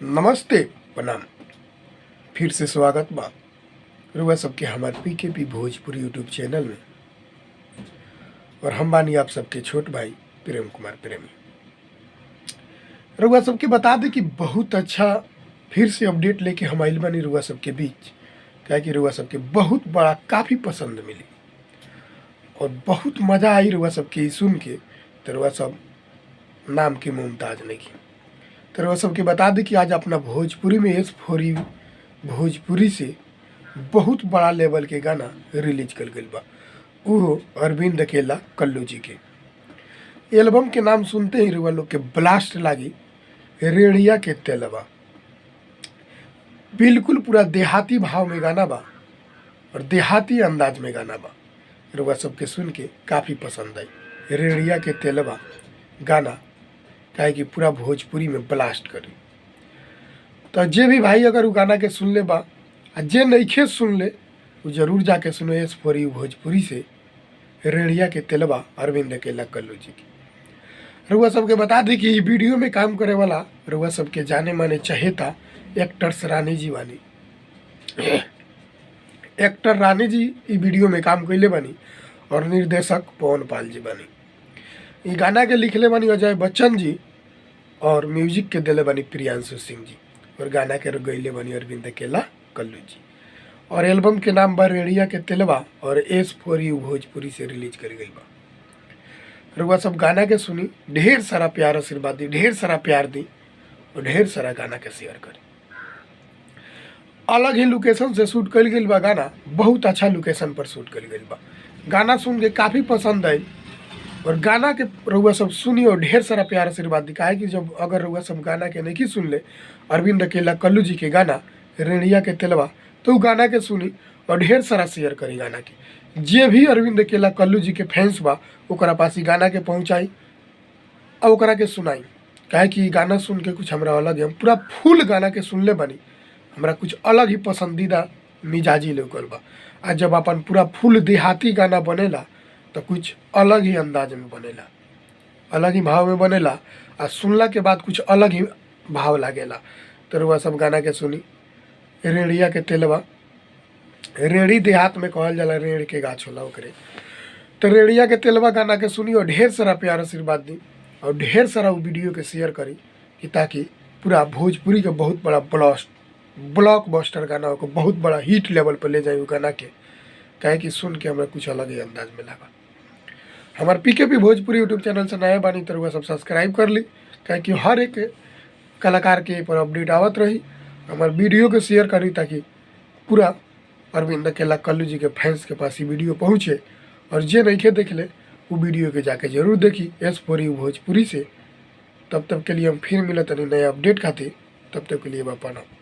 नमस्ते प्रणाम। फिर से स्वागत बा रुआ सबके हमार पीकेपी भोजपुरी यूट्यूब चैनल में। और हम बानी आप सबके छोट भाई प्रेम कुमार प्रेमी। रुआ सबके बता दें कि बहुत अच्छा फिर से अपडेट लेके हम आइल बानी रुआ सबके बीच, क्या कि रुआ सबके बहुत बड़ा काफ़ी पसंद मिली और बहुत मज़ा आई रुआ सबके ई सुन के। तो रुआ सब नाम के मुमताज नहीं की। तो रुआ सबके बता दें कि आज अपना भोजपुरी में एस4 भोजपुरी से बहुत बड़ा लेवल के गाना रिलीज कर गई बा, वो अरविंद अकेला कल्लू जी के। एल्बम के नाम सुनते ही रुआ लोग के ब्लास्ट लागी। रेडिया के तेलबा बिल्कुल पूरा देहाती भाव में गाना बा और देहाती अंदाज में गाना बा। रुआ सबके सुन के काफ़ी पसंद आई। रेडिया के तेलबा गाना काहे कि पूरा भोजपुरी में ब्लास्ट करी। तो जे भी भाई अगर वो गाना के सुन ले बा आ जे नइखे सुन ले वो जरूर जाके सुनो एस4 भोजपुरी से रेडिया के तेलबा अरविंद अकेला कल्लू जी की। रुआ सबके बता दी कि वीडियो में काम करे वाला रुआ सबके जाने माने चहेता एक्टर्स रानी जी बानी। एक्टर रानी जी ई वीडियो में काम कैले बानी और निर्देशक पवन पाल जी बानी। ई गाना के लिखले बानी अजय बच्चन जी और म्यूजिक के दिले बानी प्रियांशु सिंह जी और गाना के गईले बानी अरविंद अकेला कल्लू जी। और एल्बम के नाम बा रेडिया के तेलबा और एस4 भोजपुरी से रिलीज कर गई बा। रुआ सब गाना के सुनी, ढेर सारा प्यार आशीर्वाद दी, ढेर सारा प्यार दी और ढेर सारा गाना के शेयर करी। अलग ही लोकेशन से शूट कल गई बा गाना, बहुत अच्छा लोकेशन पर शूट कल गई बा। गाना सुन के काफ़ी पसंद आई और गाना के रुआ सब सुनी और ढेर सारा प्यार आशीर्वाद दी। काहे कि जब अगर रुआ सब गाना के नहीं सुन ले अरविंद अकेला कल्लू जी के गाना रेडिया के तेलबा, तो वो गाना के सुनी और ढेर सारा शेयर करी गाना के। जे भी अरविंद अकेला कल्लू जी के फैंस बा ओकरा पास गाना के पहुँचाई और ओकरा के सुनाई। काहे कि गाना सुन के कुछ हमरा अलग है, हम पूरा फुल गाना के सुनले बानी, हमरा कुछ अलग ही पसंदीदा मिजाजी लोकल बा। आ जब अपन पूरा फुल देहाती गाना बनेला तो कुछ अलग ही अंदाज में बनेला, अलग ही भाव में बनेला आ सुनला के बाद कुछ अलग ही भाव लागेला। तो रुआ सब गाना के सुनी रेडिया के तेलबा। रेड़ी देहात में कहल जाला, रेड़ के गाछ होला ओकरे। तो रेडिया के तेलबा गाना के सुनी और ढेर सारा प्यार आशीर्वाद दी और ढेर सारा वो वीडियो के शेयर करी कि ताकि पूरा भोजपुरी के बहुत बड़ा ब्लॉकबस्टर गाना को बहुत बड़ा हिट लेवल पर ले जाए वो गाना के। काहे कि सुन के हमरा कुछ अलग ही अंदाज में लगा। हमारे पीकेपी भोजपुरी यूट्यूब चैनल से नया बानी तो रुआ सब सब्सक्राइब कर ली, काहे कि हर एक कलाकार के पर अपडेट आवत रही। हमारे वीडियो के शेयर करी ताकि पूरा अरविंद अकेला कल्लू जी के फैंस के पास ये वीडियो पहुँचे और जे नहीं देख ले वो वीडियो के जाके जरूर देखी एस4 भोजपुरी से। तब तक के लिए हम फिर मिलत नहीं नया अपडेट खातिर, तब तक के लिए बा प्रणाम।